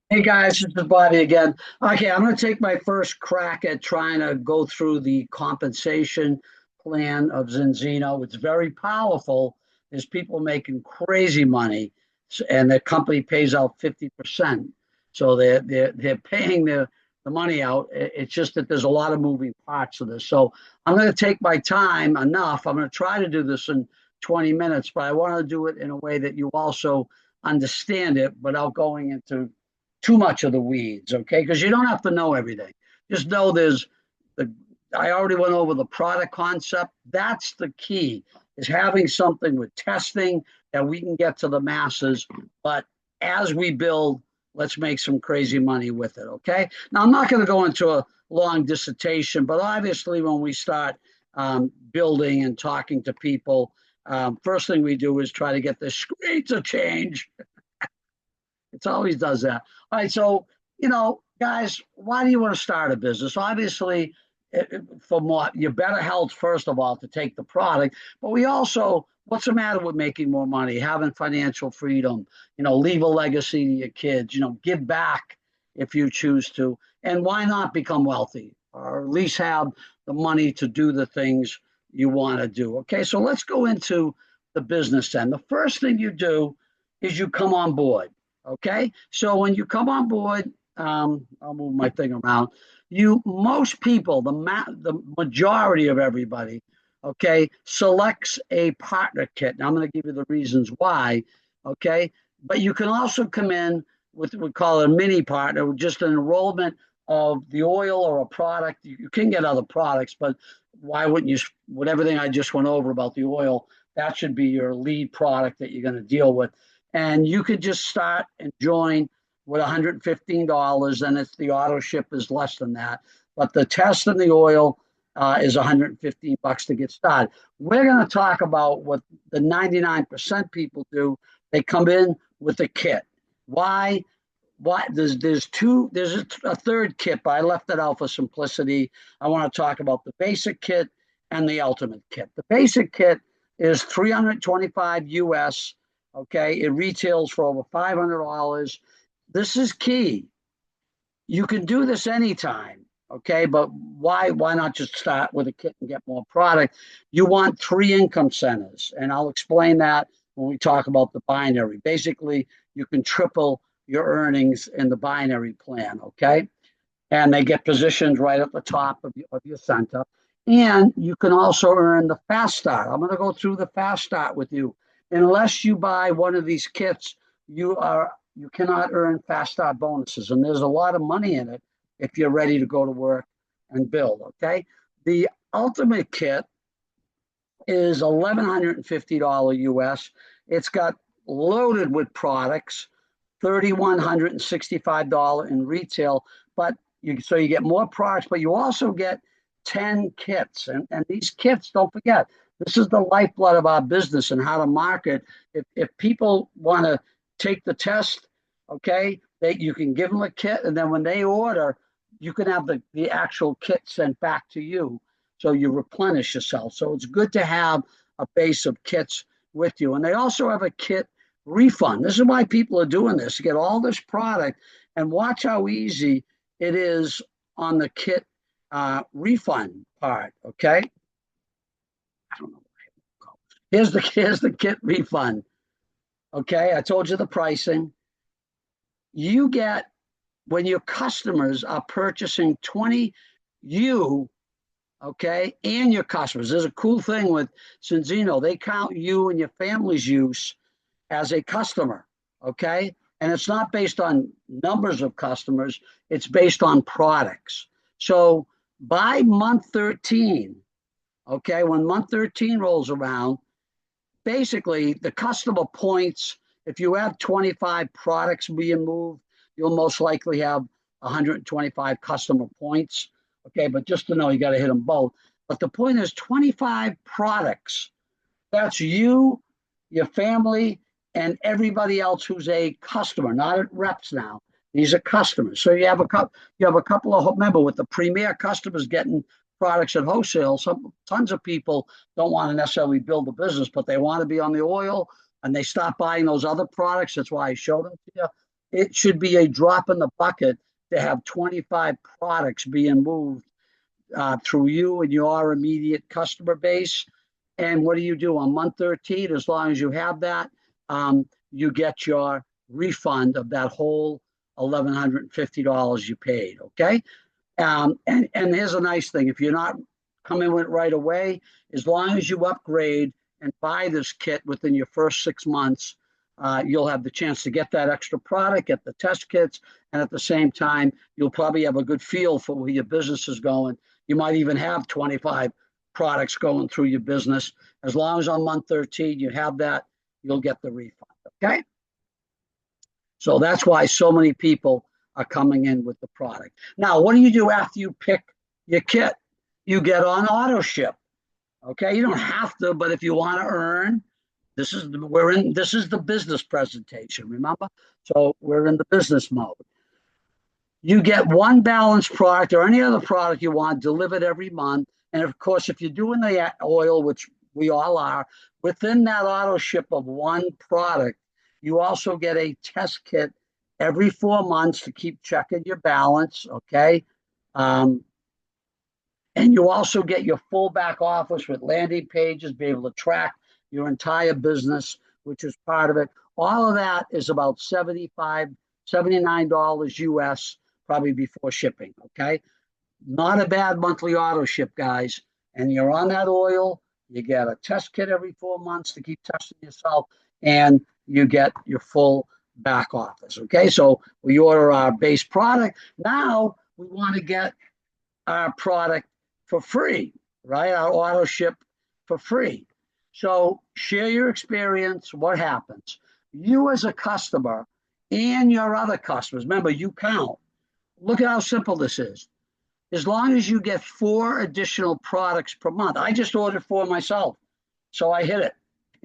Hey guys, this is Bobby again. Okay, I'm going to take my first crack at trying to go through the compensation plan of Zinzino. It's very powerful. There's people making crazy money, and the company pays out 50%. So they're paying the money out. It's just that there's a lot of moving parts of this. So I'm going to take my time enough. I'm going to try to do this in 20 minutes, but I want to do it in a way that you also understand it without going into too much of the weeds, okay? Because you don't have to know everything. Just know there's the. I already went over the product concept. That's the key: is having something with testing that we can get to the masses. But as we build, let's make some crazy money with it, okay? Now I'm not going to go into a long dissertation, but obviously when we start building and talking to people, first thing we do is try to get the screen to change. It always does that. All right, so guys, why do you want to start a business? Obviously, for more your better health, first of all, to take the product, but we also, what's the matter with making more money, having financial freedom, leave a legacy to your kids, give back if you choose to, and why not become wealthy or at least have the money to do the things you want to do? Okay, so let's go into the business end. The first thing you do is you come on board. Okay, so when you come on board, I'll move my thing around. Most people, the majority of everybody, okay, selects a partner kit. Now I'm going to give you the reasons why. Okay, but you can also come in with we call it a mini partner, with just an enrollment of the oil or a product. You can get other products, but why wouldn't you? With everything I just went over about the oil, that should be your lead product that you're going to deal with, and you could just start and join with $115, and it's the auto ship is less than that. But the test and the oil is 115 bucks to get started. We're going to talk about what the 99% people do. They come in with a kit. Why? Why? There's a third kit, but I left it out for simplicity. I want to talk about the basic kit and the ultimate kit. The basic kit is 325 US. Okay, it retails for over $500. This is key. You can do this anytime, okay, but why not just start with a kit and get more product? You want three income centers, and I'll explain that when we talk about the binary. Basically, you can triple your earnings in the binary plan, okay? And they get positioned right at the top of your center. And you can also earn the fast start. I'm going to go through the fast start with you. Unless you buy one of these kits, you cannot earn fast start bonuses, and there's a lot of money in it if you're ready to go to work and build. Okay, the ultimate kit is $1,150 US. It's got loaded with products, $3,165 in retail, but you get more products, but you also get 10 kits. And these kits, don't forget, this is the lifeblood of our business and how to market. If people want to take the test, okay, you can give them a kit, and then when they order, you can have the actual kit sent back to you. So you replenish yourself. So it's good to have a base of kits with you. And they also have a kit refund. This is why people are doing this, to get all this product, and watch how easy it is on the kit refund part. Okay. I don't know. Here's the kit refund. Okay. I told you the pricing. You get, when your customers are purchasing 20, you, okay, and your customers. There's a cool thing with Zinzino. They count you and your family's use as a customer, okay? And it's not based on numbers of customers, it's based on products. So by month 13, okay, when month 13 rolls around, basically the customer points, if you have 25 products being moved, you'll most likely have 125 customer points. Okay, but just to know, you got to hit them both. But the point is 25 products. That's you, your family, and everybody else who's a customer, not at reps now. These are customers. So you have a couple of, remember, with the premier customers getting products at wholesale, tons of people don't want to necessarily build a business, but they want to be on the oil, and they stop buying those other products. That's why I showed them to you. it should be a drop in the bucket to have 25 products being moved through you and your immediate customer base. And what do you do on month 13? As long as you have that, you get your refund of that whole $1,150 you paid. Okay. And here's a nice thing: if you're not coming with it right away, as long as you upgrade and buy this kit within your first 6 months, you'll have the chance to get that extra product, get the test kits, and at the same time, you'll probably have a good feel for where your business is going. You might even have 25 products going through your business. As long as on month 13 you have that, you'll get the refund. Okay. So that's why so many people are coming in with the product. Now, what do you do after you pick your kit? You get on auto ship. Okay. You don't have to, but if you want to earn, this is the business presentation, remember? So we're in the business mode. You get one balanced product or any other product you want delivered every month. And of course, if you're doing the oil, which we all are, within that auto ship of one product, you also get a test kit every 4 months to keep checking your balance. Okay. And you also get your full back office with landing pages, be able to track your entire business, which is part of it. All of that is about $79 US, probably before shipping. Okay. Not a bad monthly auto ship, guys. And you're on that oil. You get a test kit every 4 months to keep testing yourself, and you get your full back office. Okay. So we order our base product. Now we want to get our product for free, right? Our auto ship for free. So share your experience. What happens? You as a customer and your other customers, remember, you count. Look at how simple this is. As long as you get 4 additional products per month. I just ordered 4 myself, so I hit it.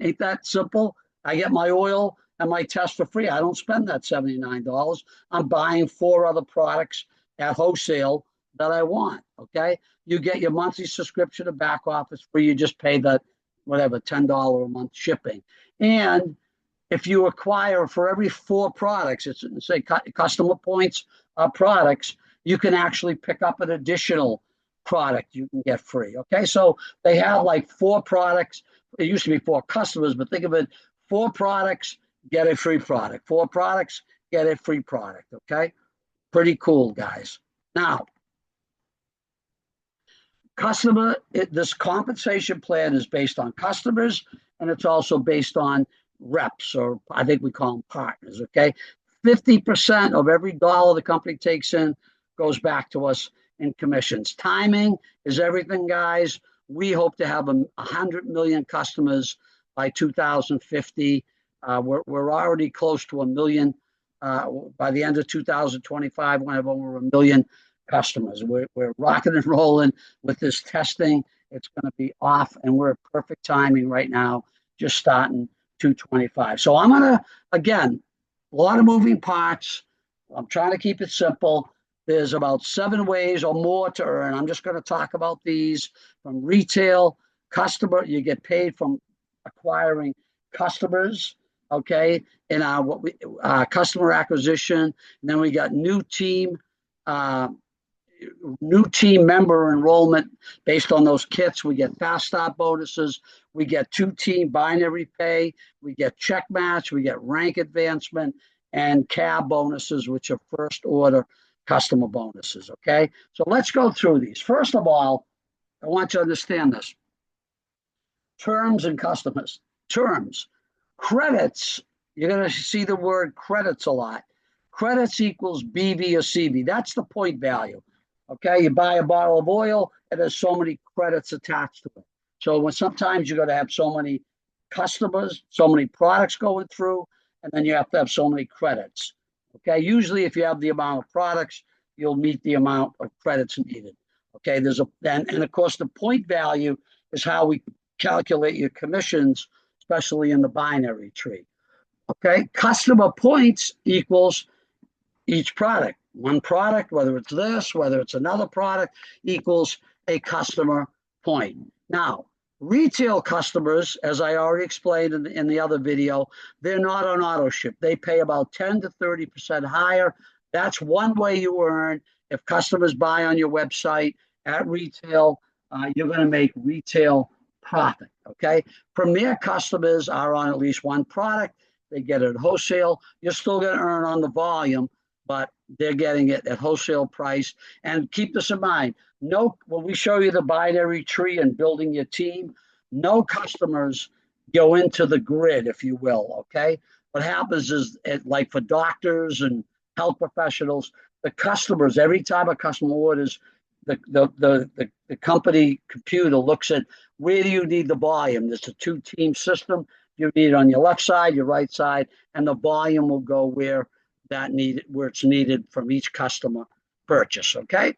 Ain't that simple? I get my oil and my test for free. I don't spend that $79. I'm buying 4 other products at wholesale that I want. Okay. You get your monthly subscription to back office free. You just pay that, whatever, $10 a month shipping. And if you acquire for every 4 products, it's say customer points products, you can actually pick up an additional product you can get free. Okay. So they have like 4 products. It used to be 4 customers, but think of it: 4 products, get a free product. 4 products, get a free product. Okay. Pretty cool, guys. Now, this compensation plan is based on customers, and it's also based on reps, or I think we call them partners. Okay. 50% of every dollar the company takes in goes back to us in commissions. Timing is everything, guys. We hope to have 100 million customers by 2050. We're already close to 1 million. By the end of 2025, we're going to have over 1 million customers. We're rocking and rolling with this testing. It's going to be off, and we're at perfect timing right now, just starting 225. So I'm going to, again, a lot of moving parts. I'm trying to keep it simple. There's about 7 ways or more to earn. I'm just going to talk about these. From retail, customer, you get paid from acquiring customers, okay, in our customer acquisition. And then we got new team member enrollment based on those kits. We get fast start bonuses. We get 2-team binary pay. We get check match. We get rank advancement and cab bonuses, which are first order customer bonuses. Okay. So let's go through these. First of all, I want you to understand this. Terms and customers. Terms. Credits. You're going to see the word credits a lot. Credits equals BV or CV. That's the point value. Okay. You buy a bottle of oil, and there's so many credits attached to it. So when sometimes you're going to have so many customers, so many products going through, and then you have to have so many credits. Okay. Usually, if you have the amount of products, you'll meet the amount of credits needed. Okay. And of course, the point value is how we calculate your commissions, especially in the binary tree. Okay. Customer points equals each product. One product, whether it's this, whether it's another product, equals a customer point. Now, Retail customers, as I already explained in the other video, they're not on auto ship. They pay about 10 to 30% higher. That's one way you earn. If customers buy on your website at retail, you're going to make retail profit. Okay. Premier customers are on at least one product. They get it at wholesale. You're still going to earn on the volume, but they're getting it at wholesale price. And keep this in mind. No, when we show you the binary tree and building your team, no customers go into the grid, if you will. Okay. What happens is, like for doctors and health professionals, the customers, every time a customer orders, the company computer looks at where do you need the volume. There's a two-team system. You need it on your left side, your right side, and the volume will go where it's needed from each customer purchase. Okay.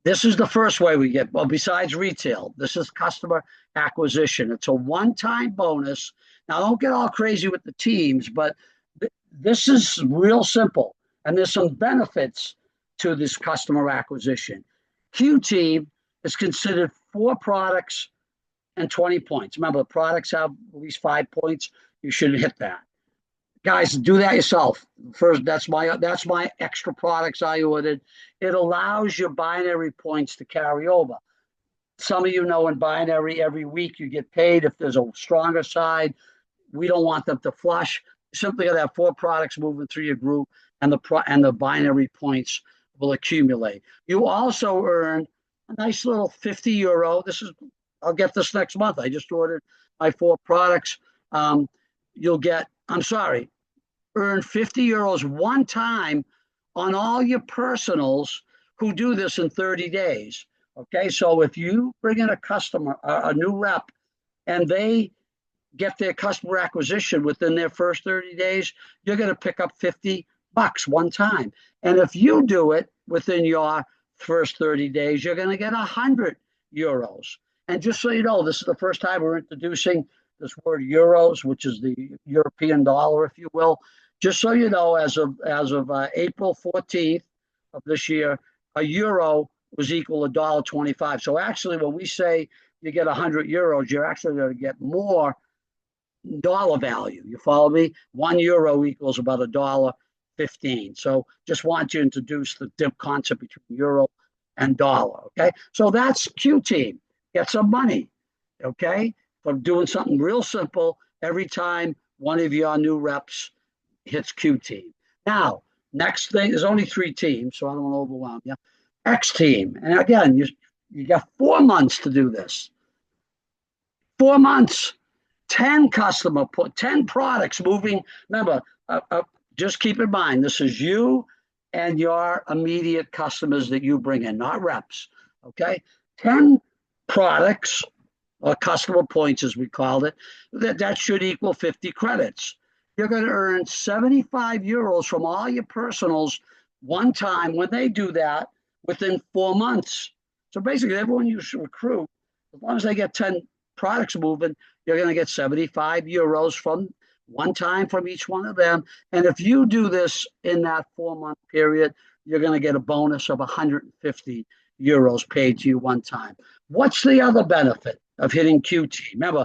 This is the first way we get, well, besides retail, this is customer acquisition. It's a one-time bonus. Now, don't get all crazy with the teams, but this is real simple. And there's some benefits to this customer acquisition. Q team is considered 4 products and 20 points. Remember, the products have at least 5 points. You should hit that. Guys, do that yourself. First, that's my extra products I ordered. It allows your binary points to carry over. Some of you know in binary, every week you get paid if there's a stronger side. We don't want them to flush. Simply got to have 4 products moving through your group, and the binary points will accumulate. You also earn a nice little €50. I'll get this next month. I just ordered my 4 products. Earn €50 one time on all your personals who do this in 30 days. Okay, so if you bring in a customer, a new rep, and they get their customer acquisition within their first 30 days, you're going to pick up $50 one time. And if you do it within your first 30 days, you're going to get €100. And just so you know, this is the first time we're introducing this word euros, which is the European dollar, if you will. Just so you know, as of April 14th of this year, a euro was equal to $1.25. So actually, when we say you get €100, you're actually going to get more dollar value. You follow me? €1 equals about $1.15. So just want to introduce the concept between euro and dollar. Okay, so that's Q team. Get some money. Okay, from doing something real simple every time one of your new reps hits Q team. Now, next thing, there's only 3 teams, so I don't want to overwhelm you. X team. And again, you got 4 months to do this. 4 months, 10 products moving. Remember, just keep in mind, this is you and your immediate customers that you bring in, not reps. Okay? 10 products, or customer points as we called it, that should equal 50 credits. You're going to earn €75 from all your personals one time when they do that within 4 months. So basically, everyone you should recruit, as long as they get 10 products moving, you're going to get €75 from one time from each one of them. And if you do this in that 4-month period, you're going to get a bonus of €150 paid to you one time. What's the other benefit of hitting QT? Remember,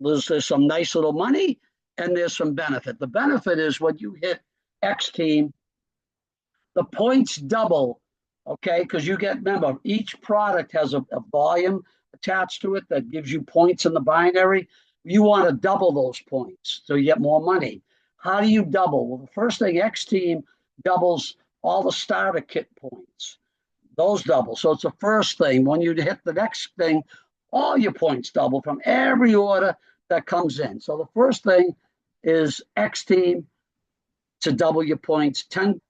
there's some nice little money and there's some benefit. The benefit is when you hit X team, the points double, okay? Because remember, each product has a volume attached to it that gives you points in the binary. You want to double those points so you get more money. How do you double? Well, the first thing, X team doubles all the starter kit points. Those double. So it's the first thing. When you hit the next thing, all your points double from every order that comes in. So the first thing is X team to double your points, 10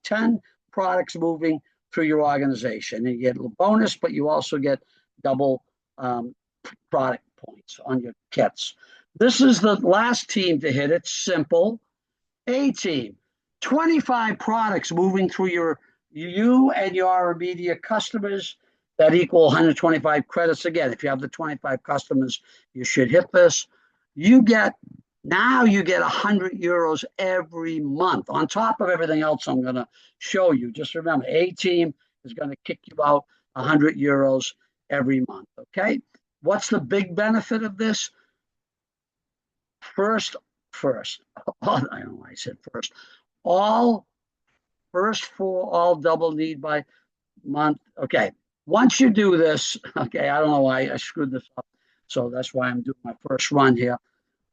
products moving through your organization. And you get a little bonus, but you also get double product points on your kits. This is the last team to hit. It's simple. A team, 25 products moving through you and your immediate customers that equal 125 credits. Again, if you have the 25 customers, you should hit this. You get €100 every month on top of everything else I'm going to show you. Just remember, A team is going to kick you out €100 every month. Okay. what's the big benefit of this? First, I don't know why I said first. All first four, all double need by month. Okay. Once you do this, okay, I don't know why I screwed this up. So that's why I'm doing my first run here.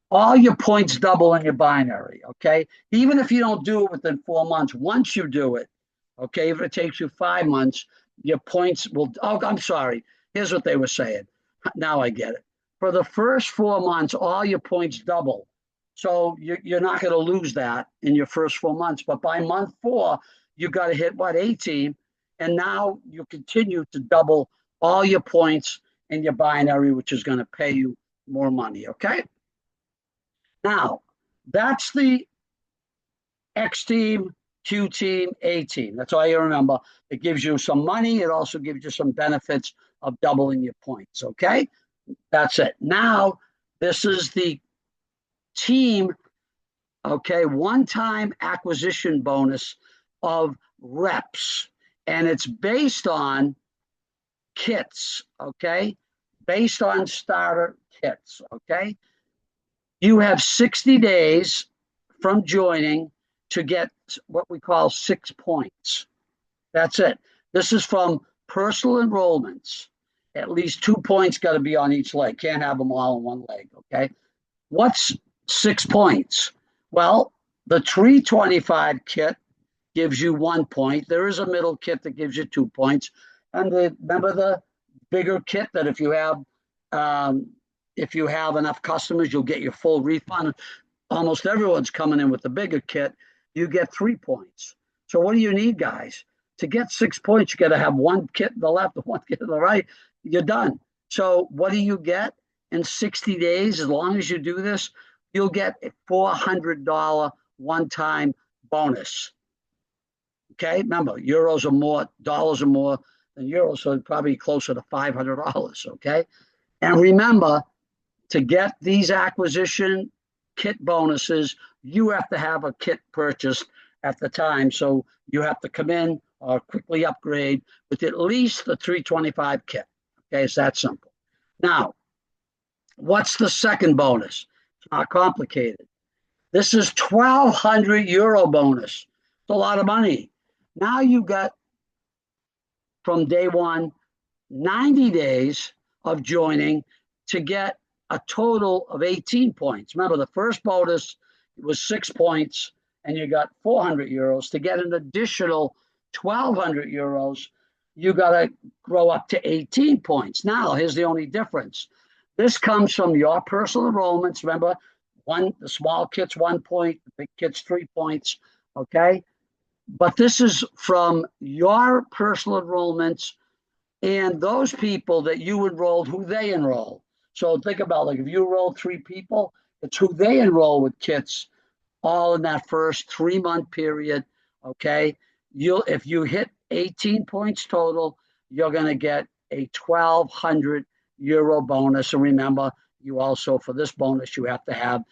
All your points double in your binary, okay? Even if you don't do it within 4 months, once you do it, okay, if it takes you 5 months, your points will, oh, I'm sorry. Here's what they were saying. Now I get it. For the first 4 months, all your points double. So you're not going to lose that in your first 4 months. But by month 4, you got to hit what, 18? And now you continue to double all your points in your binary, which is going to pay you more money, okay? Now, that's the X team, Q team, A team. That's all you remember. It gives you some money. It also gives you some benefits of doubling your points, okay? That's it. Now, this is the team, okay, one-time acquisition bonus of reps. And it's based on kits, okay? Based on starter kits, okay? You have 60 days from joining to get what we call 6 points. That's it. This is from personal enrollments. At least 2 points got to be on each leg. Can't have them all on one leg, okay? What's 6 points? Well, the 325 kit gives you 1 point. There is a middle kit that gives you 2 points. And remember the bigger kit that if you have enough customers, you'll get your full refund. Almost everyone's coming in with the bigger kit. You get 3 points. So what do you need, guys? To get 6 points, you got to have one kit in the left and one kit in the right. You're done. So what do you get in 60 days? As long as you do this, you'll get a $400 one-time bonus. Okay, remember, euros are more, dollars are more than euros, so it's probably closer to $500. Okay, and remember, to get these acquisition kit bonuses, you have to have a kit purchased at the time. So you have to come in or quickly upgrade with at least the 325 kit. Okay, it's that simple. Now, what's the second bonus? It's not complicated. This is 1,200 euro bonus. It's a lot of money. Now you got, from day one, 90 days of joining to get a total of 18 points. Remember, the first bonus was 6 points, and you got 400 euros. To get an additional 1,200 euros, you got to grow up to 18 points. Now, here's the only difference. This comes from your personal enrollments. Remember, the small kit's 1 point, the big kit's 3 points, okay? But this is from your personal enrollments and those people that you enrolled, who they enroll. So think about, like, if you enroll 3 people, it's who they enroll with kits all in that first 3-month period, okay? If you hit 18 points total, you're going to get a 1,200 euro bonus. And remember, you also, for this bonus, you have to have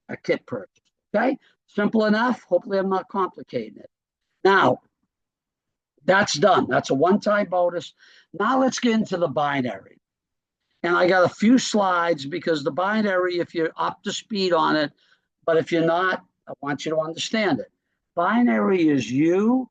a kit purchase, okay? Simple enough. Hopefully I'm not complicating it. Now, that's done. That's a one-time bonus. Now let's get into the binary. And I got a few slides because the binary, if you're up to speed on it, but if you're not, I want you to understand it. Binary is you,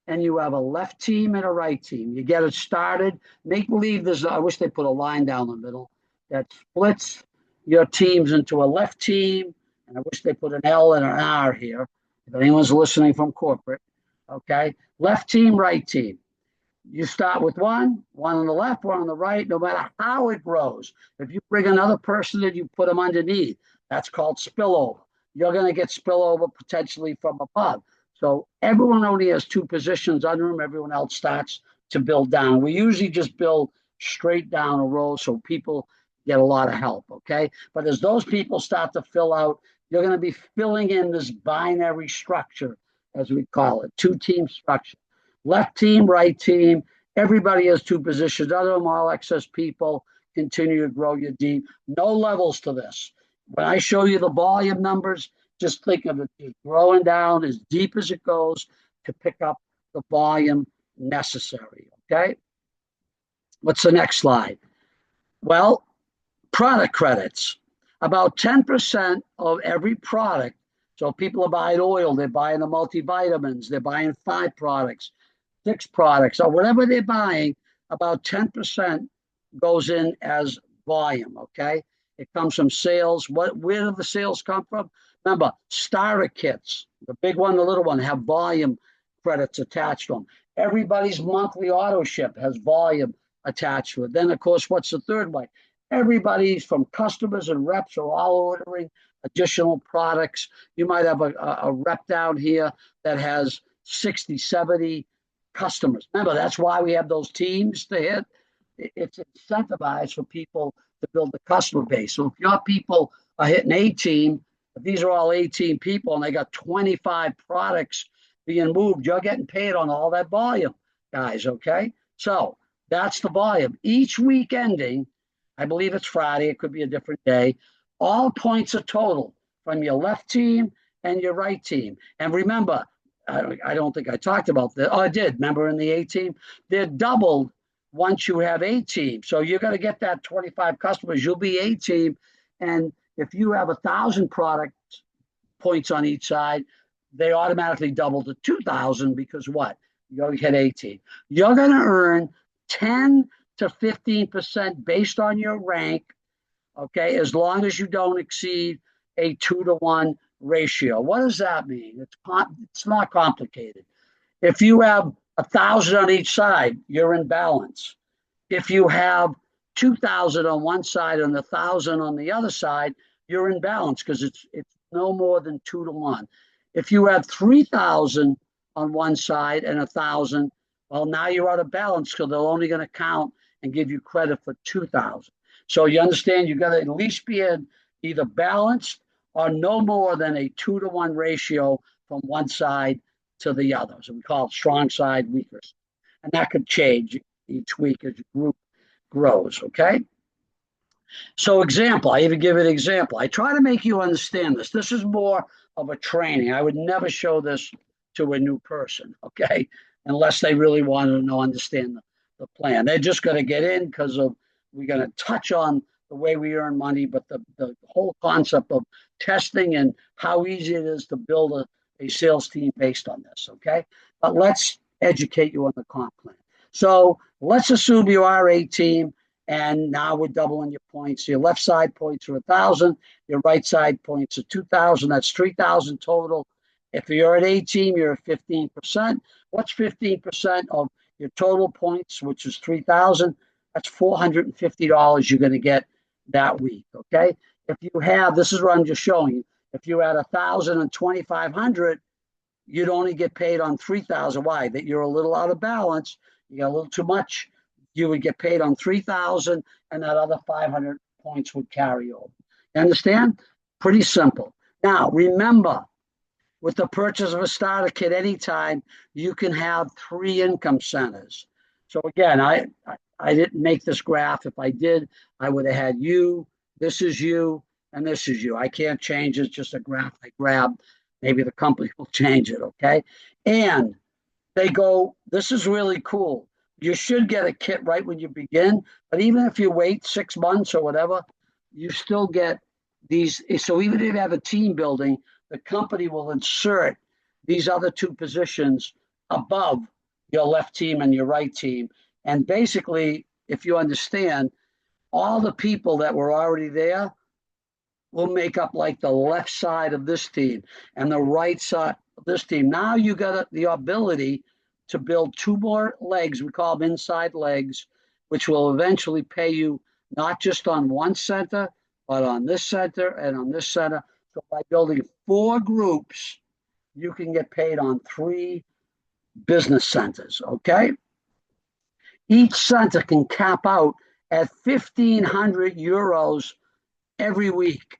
and you have a left team and a right team. You get it started. Make believe there's, I wish they put a line down the middle that splits your teams into a left team. And I wish they put an L and an R here, if anyone's listening from corporate. Okay, left team, right team. You start with one on the left, one on the right, no matter how it grows. If you bring another person in, you put them underneath. That's called spillover. You're going to get spillover potentially from above. So everyone only has 2 positions under them. Everyone else starts to build down. We usually just build straight down a row so people get a lot of help, okay? But as those people start to fill out, you're going to be filling in this binary structure, as we call it, 2-team structure. Left team, right team, everybody has 2 positions. Other them, all excess people, continue to grow your deep. No levels to this. When I show you the volume numbers, just think of it as growing down as deep as it goes to pick up the volume necessary, okay? What's the next slide? Well, Product credits. About 10% of every product. So people are buying oil, they're buying the multivitamins, they're buying 5 products, 6 products, or whatever they're buying, about 10% goes in as volume, okay? It comes from sales. Where do the sales come from? Remember, starter kits, the big one, the little one, have volume credits attached to them. Everybody's monthly auto ship has volume attached to it. Then, of course, what's the third way? Everybody from customers and reps are all ordering additional products. You might have a rep down here that has 60, 70 customers. Remember, that's why we have those teams to hit. It's incentivized for people to build the customer base. So if your people are hitting a team, if these are all 18 people and they got 25 products being moved, you're getting paid on all that volume, guys, okay? So that's the volume. Each week ending, I believe it's Friday, it could be a different day, all points are total from your left team and your right team. And remember, I don't think I talked about this. Oh, I did. Remember in the A team? They're doubled once you have a team. So you're going to get that 25 customers. You'll be a team. And if you have 1,000 product points on each side, they automatically double to 2,000 because what? You're hit 18. You're going to earn 10 to 15% based on your rank, okay, as long as you don't exceed a 2-to-1 ratio. What does that mean? It's not complicated. If you have 1,000 on each side, you're in balance. If you have 2,000 on one side and 1,000 on the other side, you're in balance because it's no more than 2-to-1. If you have 3,000 on one side and 1,000, well, now you're out of balance because they're only going to count and give you credit for 2,000. So you understand you got to at least be in either balanced or no more than a 2-to-1 ratio from one side to the other. So we call it strong side, weaker side. And that could change each week as your group grows, okay? So example, I even give an example. I try to make you understand this. This is more of a training. I would never show this to a new person, okay? Unless they really wanted to understand the plan. They're just going to get in because of we're going to touch on the way we earn money, but the whole concept of testing and how easy it is to build a sales team based on this, okay? But let's educate you on the comp plan. So let's assume you are a team, and now we're doubling your points. Your left side points are 1,000, your right side points are 2,000. That's 3,000 total. If you're at a team, you're at 15%. What's 15% of your total points, which is 3,000? That's $450 you're going to get that week, okay? If you have, this is what I'm just showing you. If you had 1,000 and 2,500, you'd only get paid on 3,000. Why? That you're a little out of balance. You got a little too much. You would get paid on 3,000, and that other 500 points would carry over. You understand? Pretty simple. Now, remember, with the purchase of a starter kit anytime, you can have 3 income centers. So again, I didn't make this graph. If I did, I would have had you, this is you, and this is you. I can't change it. It's just a graph I grabbed. Maybe the company will change it, okay? And they go, this is really cool. You should get a kit right when you begin, but even if you wait 6 months or whatever, you still get these. So even if you have a team building, the company will insert these other 2 positions above your left team and your right team. And basically, if you understand, all the people that were already there will make up like the left side of this team and the right side of this team. Now you got the ability to build 2 more legs. We call them inside legs, which will eventually pay you not just on one center, but on this center and on this center. So by building 4 groups, you can get paid on 3 business centers, okay? Each center can cap out at 1,500 euros every week,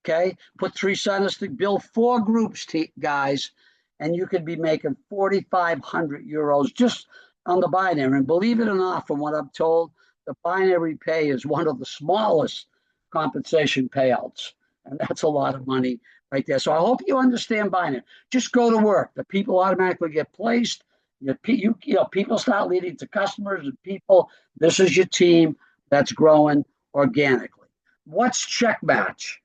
okay? Put 3 centers to build 4 groups, guys, and you could be making 4,500 euros just on the binary. And believe it or not, from what I'm told, the binary pay is one of the smallest compensation payouts. And that's a lot of money right there. So I hope you understand binary. Just go to work. The people automatically get placed. You know, people start leading to customers and people. This is your team that's growing organically. What's check match?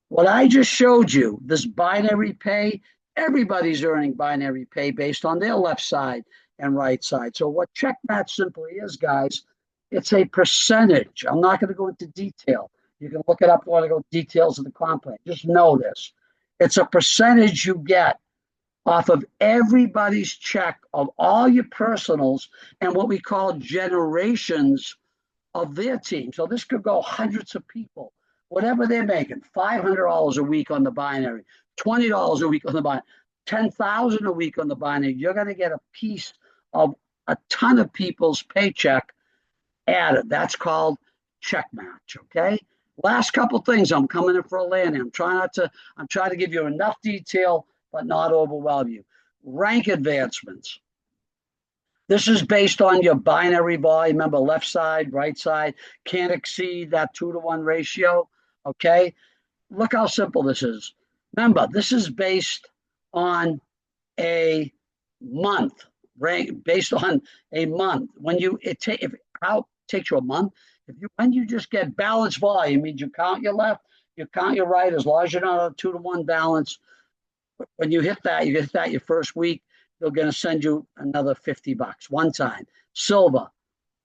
What I just showed you, this binary pay, everybody's earning binary pay based on their left side and right side. So what check match simply is, guys, it's a percentage. I'm not going to go into detail. You can look it up if you want to go details of the comp plan. Just know this. It's a percentage you get off of everybody's check of all your personals and what we call generations of their team. So this could go hundreds of people, whatever they're making, $500 a week on the binary, $20 a week on the binary, 10,000 a week on the binary. You're going to get a piece of a ton of people's paycheck added. That's called check match. Okay. Last couple things. I'm coming in for a landing. I'm trying to give you enough detail, but not overwhelm you. Rank advancements. This is based on your binary volume. Remember, left side, right side, can't exceed that 2-to-1 ratio. Okay. Look how simple this is. Remember, this is based on a month, rank based on a month. When you if how it takes you a month, when you just get balanced volume, means you count your left, you count your right, as long as you're not a 2-to-1 balance. When you hit that, your first week, they're going to send you another $50 one time. Silver,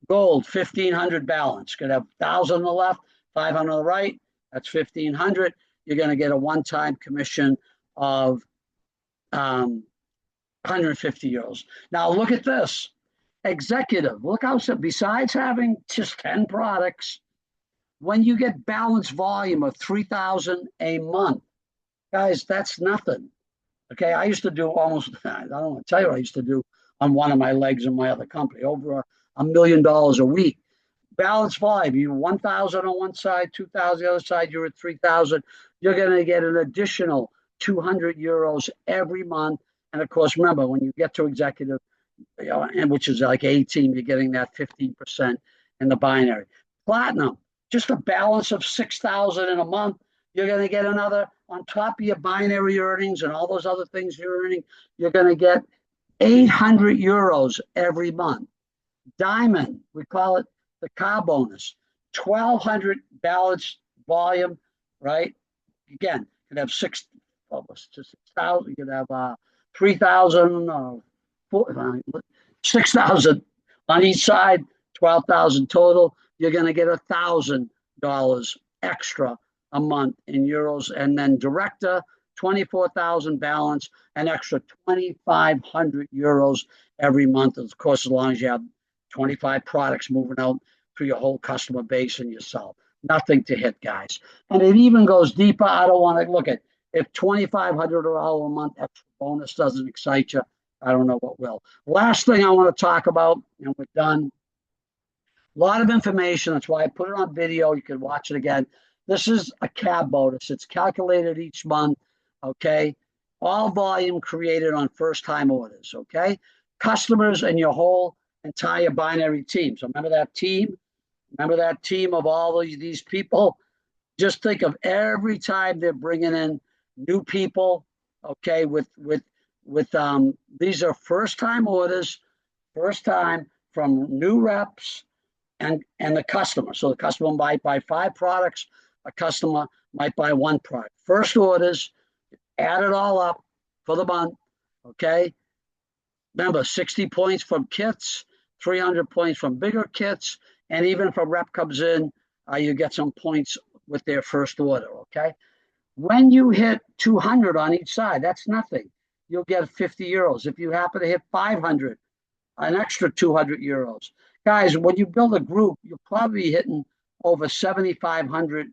gold, 1,500 balance. Going to have 1,000 on the left, 500 on the right. That's 1,500. You're going to get a one-time commission of 150 euros. Now look at this. Executive. Look how simple. Besides having just 10 products, when you get balanced volume of 3,000 a month, guys, that's nothing. Okay, I used to do almost, I don't want to tell you what I used to do on one of my legs in my other company, over $1 million a week. Balance volume, you 1,000 on one side, 2,000 the other side, you're at 3,000. You're going to get an additional 200 euros every month. And of course, remember, when you get to executive, and which is like 18, you're getting that 15% in the binary. Platinum, just a balance of 6,000 in a month. You're going to get another on top of your binary earnings and all those other things you're earning. You're going to get 800 euros every month. Diamond, we call it the car bonus, 1,200 balanced volume, right? Again, you can have 6,000. You can have 3,000, 6,000 on each side, 12,000 total. You're going to get $1,000 extra a month in euros, and then director 24,000 balance, an extra 2,500 euros every month. Of course, as long as you have 25 products moving out through your whole customer base and yourself. Nothing to hit, guys. And it even goes deeper. I don't want to look at if $2,500 a month extra bonus doesn't excite you. I don't know what will. Last thing I want to talk about, and we're done. A lot of information. That's why I put it on video. You can watch it again. This is a cab bonus. It's calculated each month, okay? All volume created on first-time orders, okay? Customers and your whole entire binary team. So remember that team? Remember that team of all these people? Just think of every time they're bringing in new people, okay? These are first-time orders, first time from new reps and the customer. So the customer might buy 5 products. A customer might buy 1 product. First orders, add it all up for the month, okay? Remember, 60 points from kits, 300 points from bigger kits, and even if a rep comes in, you get some points with their first order, okay? When you hit 200 on each side, that's nothing. You'll get 50 euros. If you happen to hit 500, an extra 200 euros. Guys, when you build a group, you'll probably be hitting over 7,500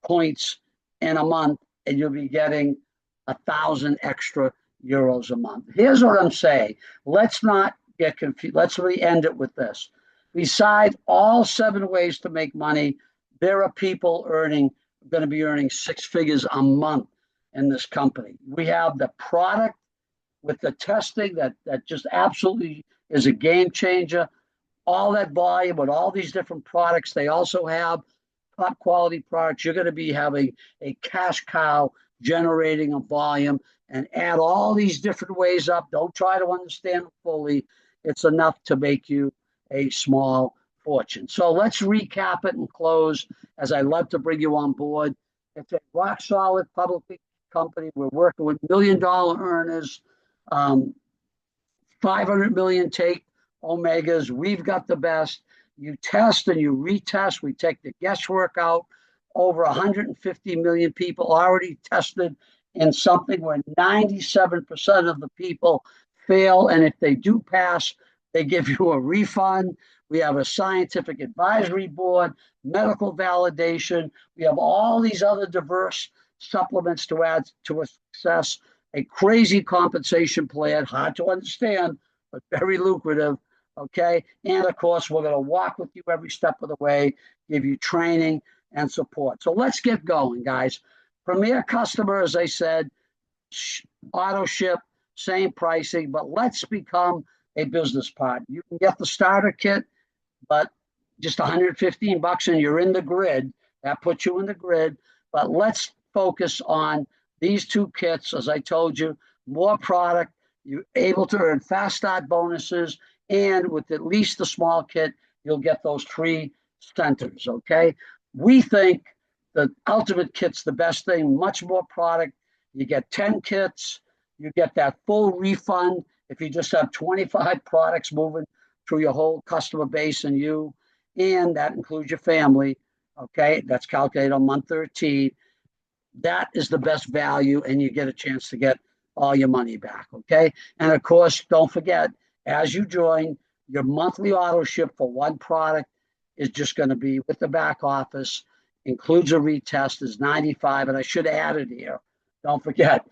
points in a month, and you'll be getting 1,000 extra euros a month. Here's what I'm saying. Let's not get confused. Let's really end it with this. Besides all 7 ways to make money, there are people going to be earning 6 figures a month in this company. We have the product with the testing that just absolutely is a game changer. All that volume with all these different products. They also have top quality products. You're going to be having a cash cow generating a volume, and add all these different ways up. Don't try to understand it fully. It's enough to make you a small fortune. So let's recap it and close, as I love to bring you on board. It's a rock solid public company. We're working with $1 million earners, 500 million take omegas. We've got the best. You test and you retest. We take the guesswork out. Over 150 million people already tested in something where 97% of the people fail. And if they do pass, they give you a refund. We have a scientific advisory board, medical validation. We have all these other diverse supplements to add to a success, a crazy compensation plan, hard to understand, but very lucrative. Okay. And of course, we're going to walk with you every step of the way, give you training and support. So let's get going, guys. Premier customer, as I said, auto ship, same pricing, but let's become a business partner. You can get the starter kit, but just $115 and you're in the grid. That puts you in the grid. But let's focus on these two kits. As I told you, more product. You're able to earn fast start bonuses. And with at least the small kit, you'll get those 3 centers, okay? We think the ultimate kit's the best thing, much more product. You get 10 kits. You get that full refund if you just have 25 products moving through your whole customer base and you, and that includes your family, okay? That's calculated on month 13. That is the best value, and you get a chance to get all your money back, okay? And of course, don't forget, as you join, your monthly auto ship for one product is just going to be with the back office, includes a retest, is $95. And I should add it here. Don't forget,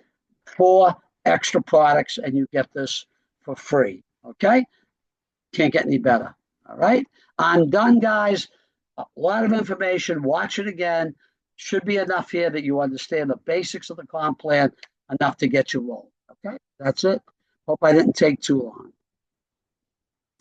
4 extra products, and you get this for free, okay? Can't get any better, all right? I'm done, guys. A lot of information. Watch it again. Should be enough here that you understand the basics of the comp plan, enough to get you rolling, okay? That's it. Hope I didn't take too long.